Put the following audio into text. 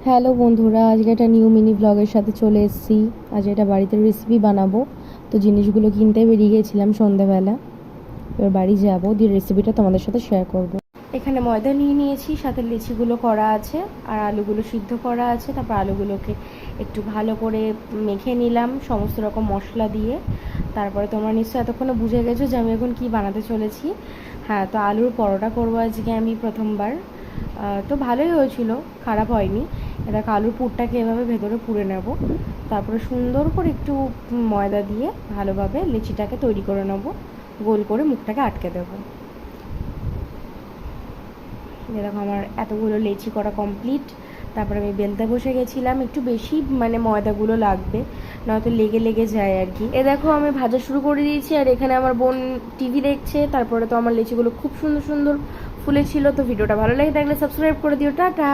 Hello বন্ধুরা, আজকে একটা নিউ মিনি ব্লগের সাথে চলে এসেছি। আজ এটা বাড়িতে রেসিপি বানাবো। তো জিনিসগুলো কিনতে বেরিয়ে গিয়েছিলাম সন্ধ্যাবেলা। এবার বাড়ি যাব, দিয়ে রেসিপিটা তোমাদের সাথে শেয়ার করব। এখানে ময়দা নিয়ে নিয়েছি, সাথে লিচিগুলো করা আছে আর আলুগুলো সিদ্ধ করা আছে। তারপর আলুগুলোকে একটু ভালো করে মেখে নিলাম সমস্ত রকম মশলা দিয়ে। তারপরে তোমরা নিশ্চয়ই এতক্ষণে বুঝে গেছো যে আমি এখন কি বানাতে চলেছি। হ্যাঁ, তো আলুর পরোটা করবো আজকে আমি প্রথমবার। তো ভালোই হয়েছিল, খারাপ হয়নি। দেখো আলুর পুরটাকে এভাবে ভেতরে পুরে নেব। তারপরে সুন্দর করে একটু ময়দা দিয়ে ভালোভাবে লিচিটাকে তৈরি করে নেব, গোল করে মুখটাকে আটকে দেবো। দেখো আমার এতগুলো লেচি করা কমপ্লিট। তারপরে আমি বেলতে বসে গেছিলাম। একটু বেশি ময়দাগুলো লাগবে, নয়তো লেগে লেগে যায় আর কি। দেখো আমি ভাজা শুরু করে দিয়েছি, আর এখানে আমার বোন টিভি দেখছে। তারপরে তো আমার লেচিগুলো খুব সুন্দর সুন্দর ফুলেছিল। তো ভিডিওটা ভালো লাগে থাকলে সাবস্ক্রাইব করে দিও। টাটা।